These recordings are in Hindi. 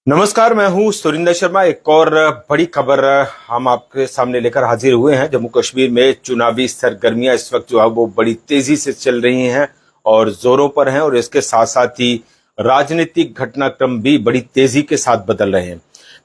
नमस्कार, मैं हूं सुरिंदर शर्मा। एक और बड़ी खबर हम आपके सामने लेकर हाजिर हुए हैं। जम्मू कश्मीर में चुनावी सरगर्मियां इस वक्त जो है वो बड़ी तेजी से चल रही हैं और जोरों पर हैं, और इसके साथ साथ ही राजनीतिक घटनाक्रम भी बड़ी तेजी के साथ बदल रहे हैं।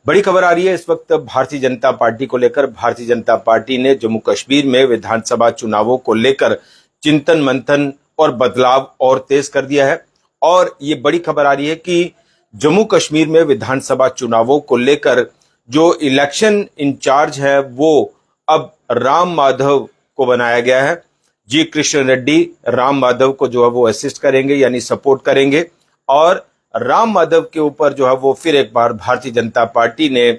बड़ी खबर आ रही है इस वक्त भारतीय जनता पार्टी को लेकर। भारतीय जनता पार्टी ने जम्मू कश्मीर में विधानसभा चुनावों को लेकर चिंतन मंथन और बदलाव और तेज कर दिया है। और ये बड़ी खबर आ रही है कि जम्मू कश्मीर में विधानसभा चुनावों को लेकर जो इलेक्शन इंचार्ज है वो अब राम माधव को बनाया गया है। जी कृष्ण रेड्डी राम माधव को जो है वो असिस्ट करेंगे, यानी सपोर्ट करेंगे। और राम माधव के ऊपर जो है वो फिर एक बार भारतीय जनता पार्टी ने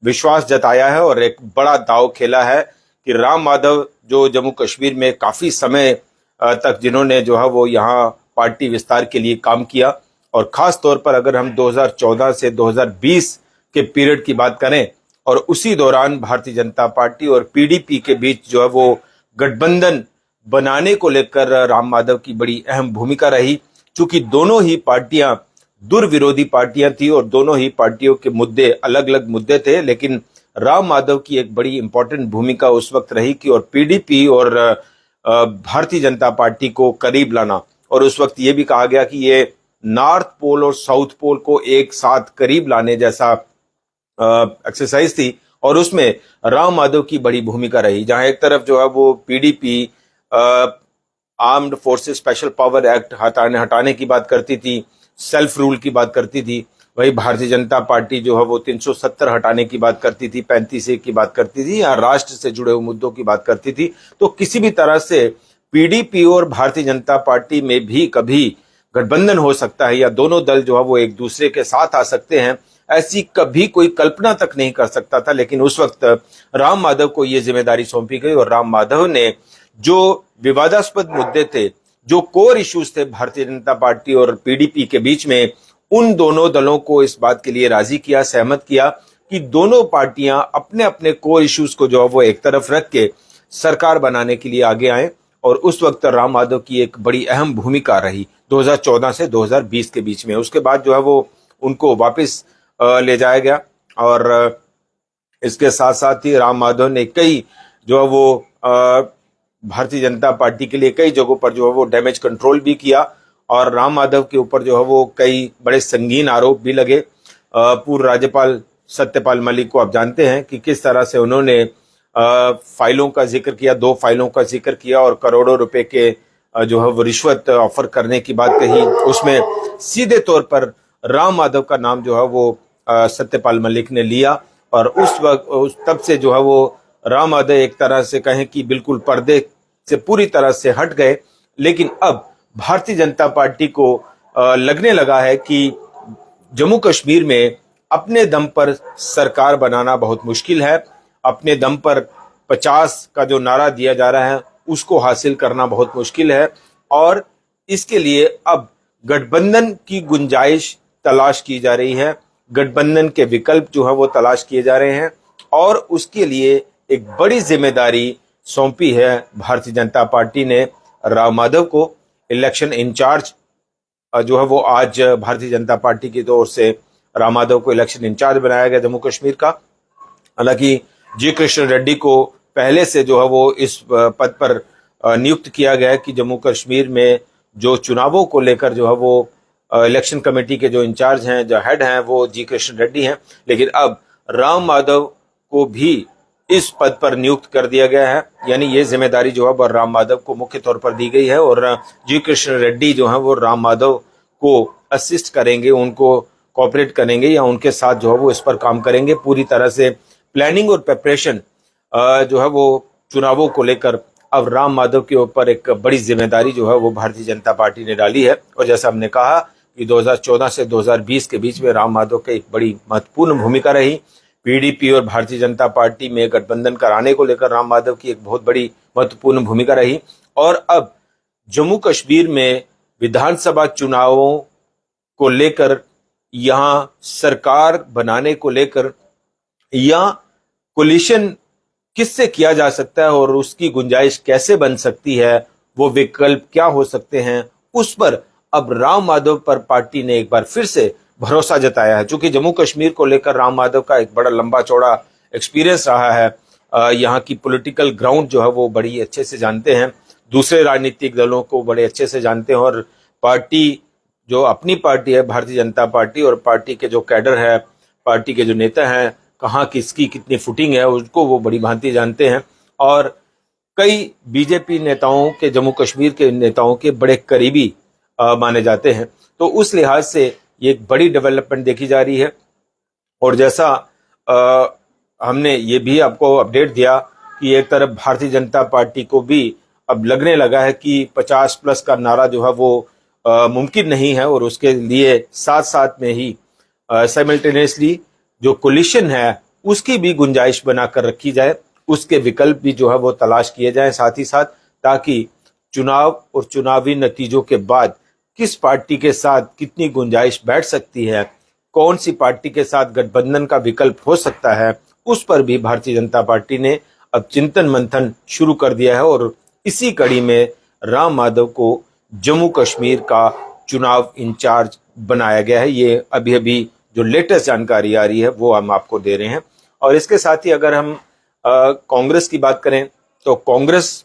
विश्वास जताया है और एक बड़ा दांव खेला है कि राम माधव जो जम्मू कश्मीर में काफी समय तक जिन्होंने जो है वो यहाँ पार्टी विस्तार के लिए काम किया, और खास तौर पर अगर हम 2014 से 2020 के पीरियड की बात करें, और उसी दौरान भारतीय जनता पार्टी और पीडीपी के बीच जो है वो गठबंधन बनाने को लेकर राम माधव की बड़ी अहम भूमिका रही। चूंकि दोनों ही पार्टियां दुर्विरोधी पार्टियां थी और दोनों ही पार्टियों के मुद्दे अलग अलग मुद्दे थे, लेकिन राम माधव की एक बड़ी इंपॉर्टेंट भूमिका उस वक्त रही कि और पीडीपी और भारतीय जनता पार्टी को करीब लाना। और उस वक्त ये भी कहा गया कि ये नॉर्थ पोल और साउथ पोल को एक साथ करीब लाने जैसा एक्सरसाइज थी, और उसमें राम माधव की बड़ी भूमिका रही। जहां एक तरफ जो है वो PDP armed forces special power act हटाने की बात करती थी, सेल्फ रूल की बात करती थी, वही भारतीय जनता पार्टी जो है वो 370 हटाने की बात करती थी, 35A की बात करती थी, या राष्ट्र से जुड़े हुए मुद्दों की बात करती थी। तो किसी भी तरह से पीडीपी और भारतीय जनता पार्टी में भी कभी गठबंधन हो सकता है, या दोनों दल जो है वो एक दूसरे के साथ आ सकते हैं, ऐसी कभी कोई कल्पना तक नहीं कर सकता था। लेकिन उस वक्त राम माधव को ये जिम्मेदारी सौंपी गई, और राम माधव ने जो विवादास्पद मुद्दे थे, जो कोर इश्यूज थे भारतीय जनता पार्टी और पीडीपी के बीच में, उन दोनों दलों को इस बात के लिए राजी किया, सहमत किया कि दोनों पार्टियां अपने अपने कोर इश्यूज को जो है वो एक तरफ रख के सरकार बनाने के लिए आगे आए। और उस वक्त राम माधव की एक बड़ी अहम भूमिका रही 2014 से 2020 के बीच में। उसके बाद जो है वो उनको वापस ले जाया गया, और इसके साथ साथ ही राम माधव ने कई जो है वो भारतीय जनता पार्टी के लिए कई जगहों पर जो है वो डैमेज कंट्रोल भी किया, और राम माधव के ऊपर जो है वो कई बड़े संगीन आरोप भी लगे। पूर्व राज्यपाल सत्यपाल मलिक को आप जानते हैं कि किस तरह से उन्होंने फाइलों का जिक्र किया, 2 फाइलों का जिक्र किया, और करोड़ों रुपए के जो है वो रिश्वत ऑफर करने की बात कही। उसमें सीधे तौर पर राम माधव का नाम जो है वो सत्यपाल मलिक ने लिया, और उस वक्त तब से जो है वो राम माधव एक तरह से कहें कि बिल्कुल पर्दे से पूरी तरह से हट गए। लेकिन अब भारतीय जनता पार्टी को लगने लगा है कि जम्मू कश्मीर में अपने दम पर सरकार बनाना बहुत मुश्किल है। अपने दम पर 50 का जो नारा दिया जा रहा है उसको हासिल करना बहुत मुश्किल है, और इसके लिए अब गठबंधन की गुंजाइश तलाश की जा रही है। गठबंधन के विकल्प जो है वो तलाश किए जा रहे हैं, और उसके लिए एक बड़ी जिम्मेदारी सौंपी है भारतीय जनता पार्टी ने राम माधव को। इलेक्शन इंचार्ज जो है वो आज भारतीय जनता पार्टी की ओर से राम माधव को इलेक्शन इंचार्ज बनाया गया जम्मू कश्मीर का। हालांकि जी कृष्ण रेड्डी को पहले से जो है वो इस पद पर नियुक्त किया गया है कि जम्मू कश्मीर में जो चुनावों को लेकर जो है वो इलेक्शन कमेटी के जो इंचार्ज हैं, जो हेड हैं, वो जी कृष्ण रेड्डी हैं। लेकिन अब राम माधव को भी इस पद पर नियुक्त कर दिया गया है, यानी ये जिम्मेदारी जो है वो राम माधव को मुख्य तौर पर दी गई है, और जी कृष्ण रेड्डी जो है वो राम माधव को असिस्ट करेंगे, उनको कोऑपरेट करेंगे, या उनके साथ जो है वो इस पर काम करेंगे। पूरी तरह से प्लानिंग और प्रिपरेशन जो है वो चुनावों को लेकर अब राम माधव के ऊपर एक बड़ी जिम्मेदारी जो है वो भारतीय जनता पार्टी ने डाली है। और जैसा हमने कहा कि 2014 से 2020 के बीच में राम माधव की एक बड़ी महत्वपूर्ण भूमिका रही। पीडीपी और भारतीय जनता पार्टी में गठबंधन कराने को लेकर राम माधव की एक बहुत बड़ी महत्वपूर्ण भूमिका रही। और अब जम्मू कश्मीर में विधानसभा चुनावों को लेकर, यहाँ सरकार बनाने को लेकर, या कोलिशन किससे किया जा सकता है और उसकी गुंजाइश कैसे बन सकती है, वो विकल्प क्या हो सकते हैं, उस पर अब राम माधव पर पार्टी ने एक बार फिर से भरोसा जताया है। चूंकि जम्मू कश्मीर को लेकर राम माधव का एक बड़ा लंबा चौड़ा एक्सपीरियंस रहा है, यहाँ की पॉलिटिकल ग्राउंड जो है वो बड़ी अच्छे से जानते हैं, दूसरे राजनीतिक दलों को बड़े अच्छे से जानते हैं, और पार्टी जो अपनी पार्टी है भारतीय जनता पार्टी, और पार्टी के जो कैडर है, पार्टी के जो नेता हैं, कहाँ किसकी कितनी फुटिंग है उसको वो बड़ी भांति जानते हैं। और कई बीजेपी नेताओं के, जम्मू कश्मीर के नेताओं के बड़े करीबी माने जाते हैं। तो उस लिहाज से ये एक बड़ी डेवलपमेंट देखी जा रही है। और जैसा हमने ये भी आपको अपडेट दिया कि एक तरफ भारतीय जनता पार्टी को भी अब लगने लगा है कि 50+ का नारा जो है वो मुमकिन नहीं है, और उसके लिए साथ साथ में ही साइमल्टेनियसली जो कोलिशन है उसकी भी गुंजाइश बनाकर रखी जाए, उसके विकल्प भी जो है वो तलाश किए जाएं साथ ही साथ, ताकि चुनाव और चुनावी नतीजों के बाद किस पार्टी के साथ कितनी गुंजाइश बैठ सकती है, कौन सी पार्टी के साथ गठबंधन का विकल्प हो सकता है, उस पर भी भारतीय जनता पार्टी ने अब चिंतन मंथन शुरू कर दिया है। और इसी कड़ी में राम माधव को जम्मू कश्मीर का चुनाव इंचार्ज बनाया गया है। ये अभी अभी जो लेटेस्ट जानकारी आ रही है वो हम आपको दे रहे हैं। और इसके साथ ही अगर हम कांग्रेस की बात करें तो कांग्रेस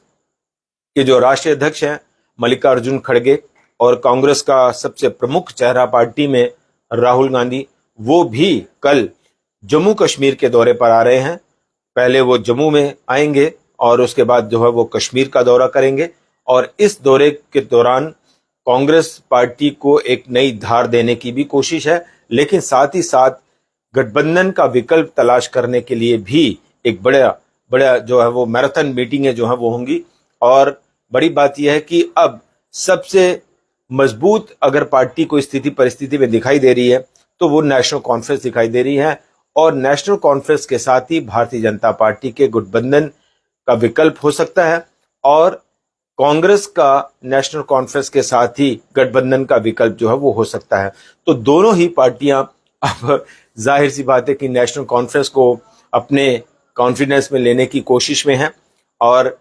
के जो राष्ट्रीय अध्यक्ष हैं मल्लिकार्जुन खड़गे, और कांग्रेस का सबसे प्रमुख चेहरा पार्टी में राहुल गांधी, वो भी कल जम्मू कश्मीर के दौरे पर आ रहे हैं। पहले वो जम्मू में आएंगे और उसके बाद जो है वो कश्मीर का दौरा करेंगे, और इस दौरे के दौरान कांग्रेस पार्टी को एक नई धार देने की भी कोशिश है, लेकिन साथ ही साथ गठबंधन का विकल्प तलाश करने के लिए भी एक बड़ा जो है वो मैराथन मीटिंगें जो है वो होंगी। और बड़ी बात यह है कि अब सबसे मजबूत अगर पार्टी को स्थिति परिस्थिति में दिखाई दे रही है तो वो नेशनल कॉन्फ्रेंस दिखाई दे रही है, और नेशनल कॉन्फ्रेंस के साथ ही भारतीय जनता पार्टी के गठबंधन का विकल्प हो सकता है, और कांग्रेस का नेशनल कॉन्फ्रेंस के साथ ही गठबंधन का विकल्प जो है वो हो सकता है। तो दोनों ही पार्टियां अब जाहिर सी बात है कि नेशनल कॉन्फ्रेंस को अपने कॉन्फिडेंस में लेने की कोशिश में है। और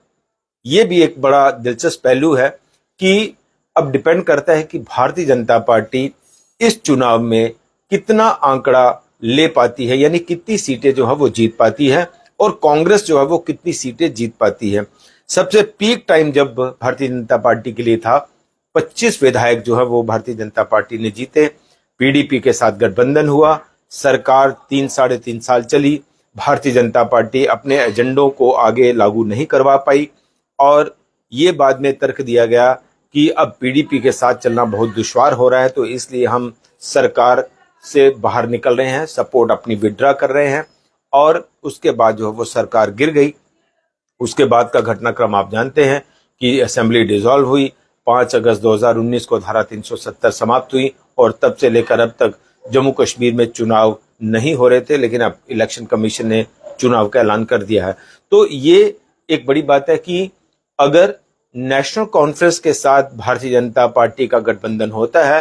ये भी एक बड़ा दिलचस्प पहलू है कि अब डिपेंड करता है कि भारतीय जनता पार्टी इस चुनाव में कितना आंकड़ा ले पाती है, यानी कितनी सीटें जो है वो जीत पाती है, और कांग्रेस जो है वो कितनी सीटें जीत पाती है। सबसे पीक टाइम जब भारतीय जनता पार्टी के लिए था, 25 विधायक जो है वो भारतीय जनता पार्टी ने जीते, पीडीपी के साथ गठबंधन हुआ, सरकार 3-3.5 साल चली, भारतीय जनता पार्टी अपने एजेंडों को आगे लागू नहीं करवा पाई, और ये बाद में तर्क दिया गया कि अब पीडीपी के साथ चलना बहुत दुश्वार हो रहा है, तो इसलिए हम सरकार से बाहर निकल रहे हैं, सपोर्ट अपनी विड्रा कर रहे हैं। और उसके बाद जो है वो सरकार गिर गई। उसके बाद का घटनाक्रम आप जानते हैं कि असेंबली डिसॉल्व हुई, 5 अगस्त 2019 को धारा 370 समाप्त हुई, और तब से लेकर अब तक जम्मू कश्मीर में चुनाव नहीं हो रहे थे, लेकिन अब इलेक्शन कमीशन ने चुनाव का ऐलान कर दिया है। तो ये एक बड़ी बात है कि अगर नेशनल कॉन्फ्रेंस के साथ भारतीय जनता पार्टी का गठबंधन होता है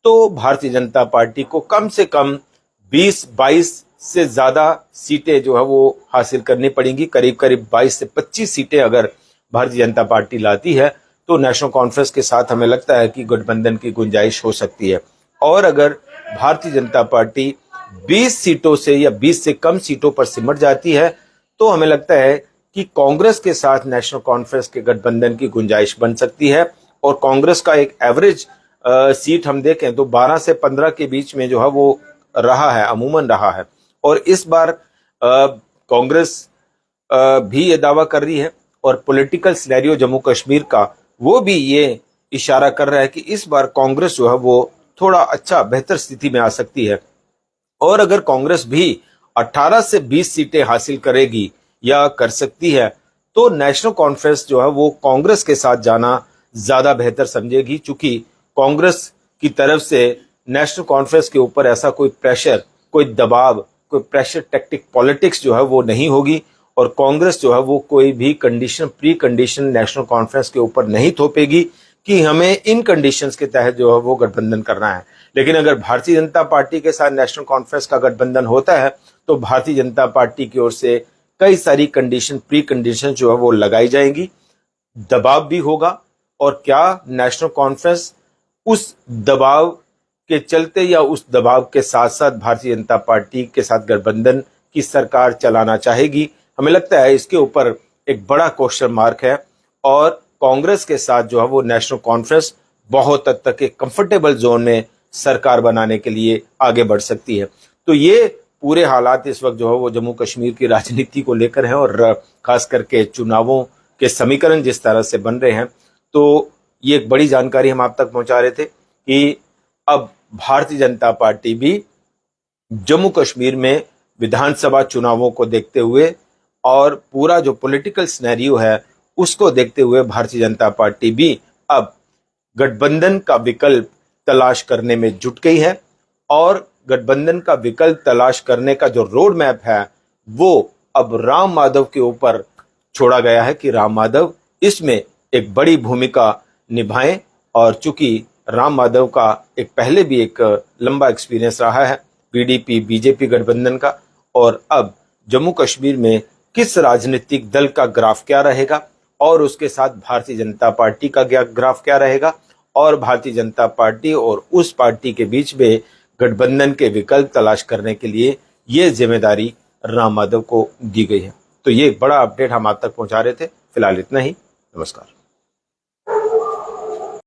तो भारतीय जनता पार्टी को कम से कम 20-22 से ज्यादा सीटें जो है वो हासिल करनी पड़ेंगी। करीब करीब 22 से 25 सीटें अगर भारतीय जनता पार्टी लाती है तो नेशनल कॉन्फ्रेंस के साथ हमें लगता है कि गठबंधन की गुंजाइश हो सकती है। और अगर भारतीय जनता पार्टी 20 सीटों से या 20 से कम सीटों पर सिमट जाती है तो हमें लगता है कि कांग्रेस के साथ नेशनल कॉन्फ्रेंस के गठबंधन की गुंजाइश बन सकती है। और कांग्रेस का एक एवरेज सीट हम देखें तो 12 से 15 के बीच में जो है वो रहा है, अमूमन रहा है। और इस बार कांग्रेस भी ये दावा कर रही है, और पॉलिटिकल सिनेरियो जम्मू कश्मीर का वो भी ये इशारा कर रहा है कि इस बार कांग्रेस जो है वो थोड़ा अच्छा बेहतर स्थिति में आ सकती है। और अगर कांग्रेस भी 18 से 20 सीटें हासिल करेगी या कर सकती है तो नेशनल कॉन्फ्रेंस जो है वो कांग्रेस के साथ जाना ज्यादा बेहतर समझेगी, चूंकि कांग्रेस की तरफ से नेशनल कॉन्फ्रेंस के ऊपर ऐसा कोई प्रेशर, कोई दबाव, कोई प्रेशर टैक्टिक पॉलिटिक्स जो है वो नहीं होगी, और कांग्रेस जो है वो कोई भी condition, pre condition national conference के ऊपर नहीं थोपेगी कि हमें इन कंडीशंस के तहत जो है वो गठबंधन करना है। लेकिन अगर भारतीय जनता पार्टी के साथ नेशनल कॉन्फ्रेंस का गठबंधन होता है तो भारतीय जनता पार्टी की ओर से कई सारी कंडीशन, प्री कंडीशन जो है वो लगाई जाएंगी, दबाव भी होगा, और क्या नेशनल कॉन्फ्रेंस उस दबाव के चलते या उस दबाव के साथ साथ भारतीय जनता पार्टी के साथ गठबंधन की सरकार चलाना चाहेगी? हमें लगता है इसके ऊपर एक बड़ा क्वेश्चन मार्क है और कांग्रेस के साथ जो है वो नेशनल कॉन्फ्रेंस बहुत हद तक एक कंफर्टेबल जोन में सरकार बनाने के लिए आगे बढ़ सकती है। तो ये पूरे हालात इस वक्त जो है वो जम्मू कश्मीर की राजनीति को लेकर हैं और खास करके चुनावों के समीकरण जिस तरह से बन रहे हैं, तो ये एक बड़ी जानकारी हम आप तक पहुंचा रहे थे कि अब भारतीय जनता पार्टी भी जम्मू कश्मीर में विधानसभा चुनावों को देखते हुए और पूरा जो पॉलिटिकल सिनेरियो है उसको देखते हुए भारतीय जनता पार्टी भी अब गठबंधन का विकल्प तलाश करने में जुट गई है और गठबंधन का विकल्प तलाश करने का जो रोड मैप है वो अब राम माधव के ऊपर छोड़ा गया है कि राम माधव इसमें एक बड़ी भूमिका निभाएं। और चूंकि राम माधव का एक पहले भी एक लंबा एक्सपीरियंस रहा है पीडीपी बीजेपी गठबंधन का, और अब जम्मू कश्मीर में किस राजनीतिक दल का ग्राफ क्या रहेगा और उसके साथ भारतीय जनता पार्टी का ग्राफ क्या रहेगा और भारतीय जनता पार्टी और उस पार्टी के बीच में गठबंधन के विकल्प तलाश करने के लिए ये जिम्मेदारी राम माधव को दी गई है। तो ये एक बड़ा अपडेट हम आप तक पहुंचा रहे थे। फिलहाल इतना ही। नमस्कार।